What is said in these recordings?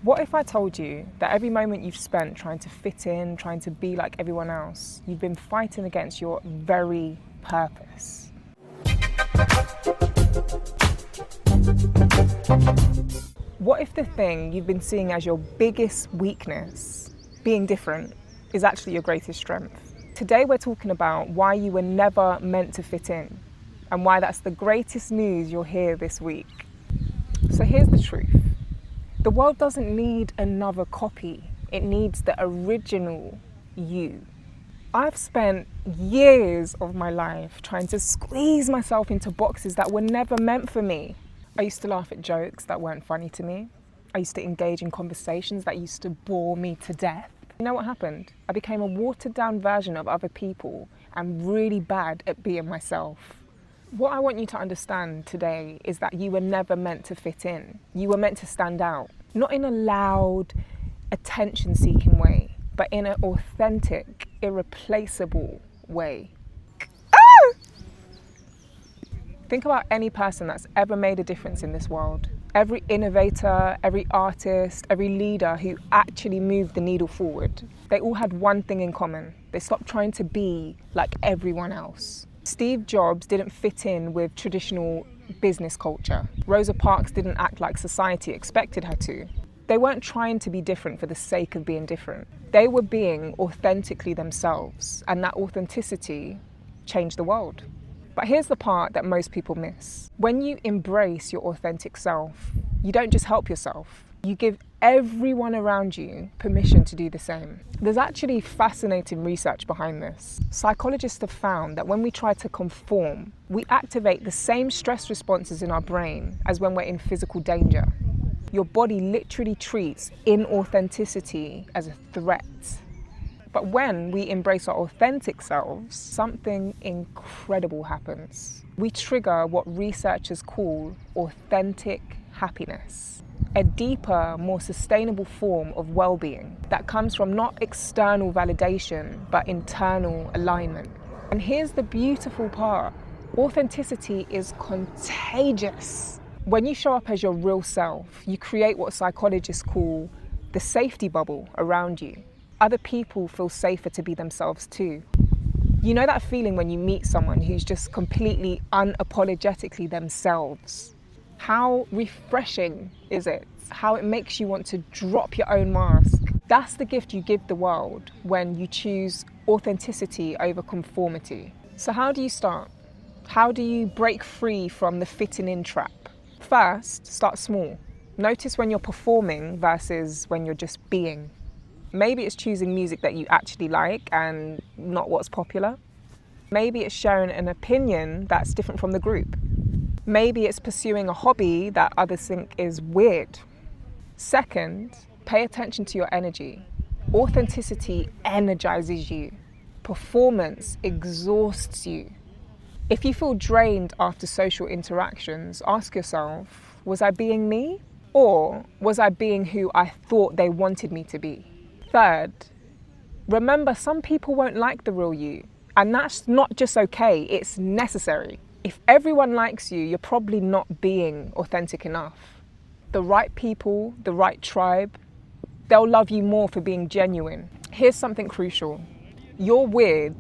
What if I told you that every moment you've spent trying to fit in, trying to be like everyone else, you've been fighting against your very purpose? What if the thing you've been seeing as your biggest weakness, being different, is actually your greatest strength? Today we're talking about why you were never meant to fit in and why that's the greatest news you'll hear this week. So here's the truth. The world doesn't need another copy. It needs the original you. I've spent years of my life trying to squeeze myself into boxes that were never meant for me. I used to laugh at jokes that weren't funny to me. I used to engage in conversations that used to bore me to death. You know what happened? I became a watered down version of other people and really bad at being myself. What I want you to understand today is that you were never meant to fit in. You were meant to stand out, not in a loud, attention-seeking way, but in an authentic, irreplaceable way. Think about any person that's ever made a difference in this world. Every innovator, every artist, every leader who actually moved the needle forward. They all had one thing in common. They stopped trying to be like everyone else. Steve Jobs didn't fit in with traditional business culture. Rosa Parks didn't act like society expected her to. They weren't trying to be different for the sake of being different. They were being authentically themselves, and that authenticity changed the world. But here's the part that most people miss. When you embrace your authentic self, you don't just help yourself, you give everyone around you permission to do the same. There's actually fascinating research behind this. Psychologists have found that when we try to conform, we activate the same stress responses in our brain as when we're in physical danger. Your body literally treats inauthenticity as a threat. But when we embrace our authentic selves, something incredible happens. We trigger what researchers call authentic happiness, a deeper, more sustainable form of well-being that comes from not external validation, but internal alignment. And here's the beautiful part. Authenticity is contagious. When you show up as your real self, you create what psychologists call the safety bubble around you. Other people feel safer to be themselves too. You know that feeling when you meet someone who's just completely unapologetically themselves? How refreshing is it? How it makes you want to drop your own mask. That's the gift you give the world when you choose authenticity over conformity. So how do you start? How do you break free from the fitting in trap? First, start small. Notice when you're performing versus when you're just being. Maybe it's choosing music that you actually like and not what's popular. Maybe it's sharing an opinion that's different from the group. Maybe it's pursuing a hobby that others think is weird. Second, pay attention to your energy. Authenticity energizes you. Performance exhausts you. If you feel drained after social interactions, ask yourself, was I being me? Or was I being who I thought they wanted me to be? Third, remember some people won't like the real you, and that's not just okay, it's necessary. If everyone likes you, you're probably not being authentic enough. The right people, the right tribe, they'll love you more for being genuine. Here's something crucial. Your weird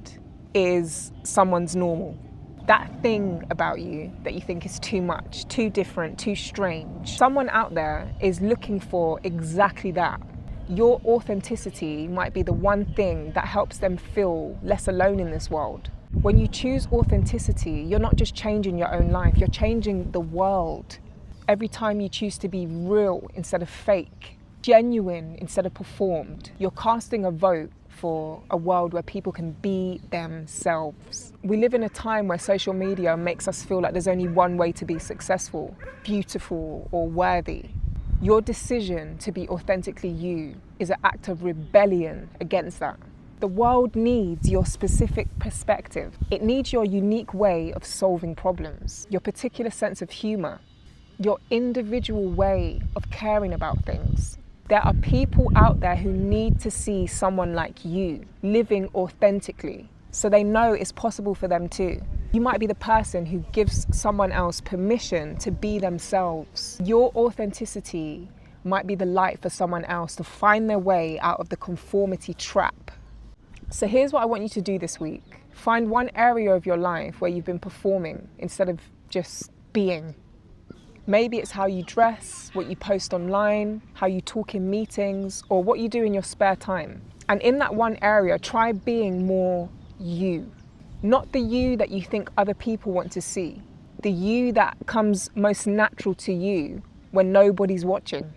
is someone's normal. That thing about you that you think is too much, too different, too strange. Someone out there is looking for exactly that. Your authenticity might be the one thing that helps them feel less alone in this world. When you choose authenticity, you're not just changing your own life, you're changing the world. Every time you choose to be real instead of fake, genuine instead of performed, you're casting a vote for a world where people can be themselves. We live in a time where social media makes us feel like there's only one way to be successful, beautiful, or worthy. Your decision to be authentically you is an act of rebellion against that. The world needs your specific perspective. It needs your unique way of solving problems, your particular sense of humor, your individual way of caring about things. There are people out there who need to see someone like you living authentically, so they know it's possible for them too. You might be the person who gives someone else permission to be themselves. Your authenticity might be the light for someone else to find their way out of the conformity trap. So here's what I want you to do this week. Find one area of your life where you've been performing instead of just being. Maybe it's how you dress, what you post online, how you talk in meetings, or what you do in your spare time. And in that one area, try being more you. Not the you that you think other people want to see. The you that comes most natural to you when nobody's watching.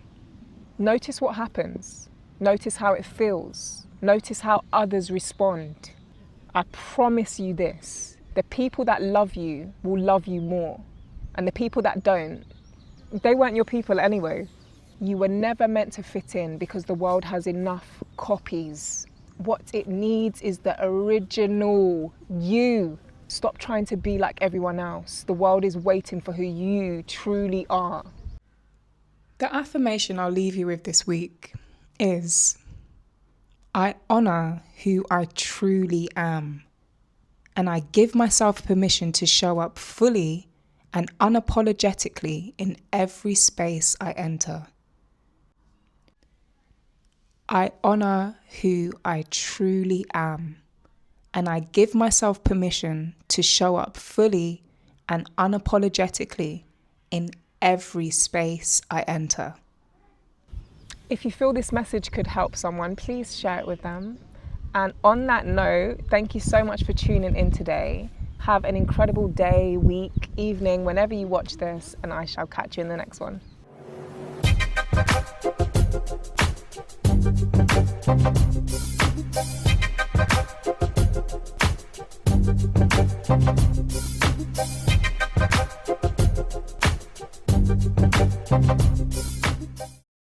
Notice what happens. Notice how it feels. Notice how others respond. I promise you this, the people that love you will love you more. And the people that don't, they weren't your people anyway. You were never meant to fit in because the world has enough copies. What it needs is the original you. Stop trying to be like everyone else. The world is waiting for who you truly are. The affirmation I'll leave you with this week is, I honor who I truly am, and I give myself permission to show up fully and unapologetically in every space I enter. I honor who I truly am, and I give myself permission to show up fully and unapologetically in every space I enter. If you feel this message could help someone, please share it with them. And on that note, thank you so much for tuning in today. Have an incredible day, week, evening, whenever you watch this, and I shall catch you in the next one.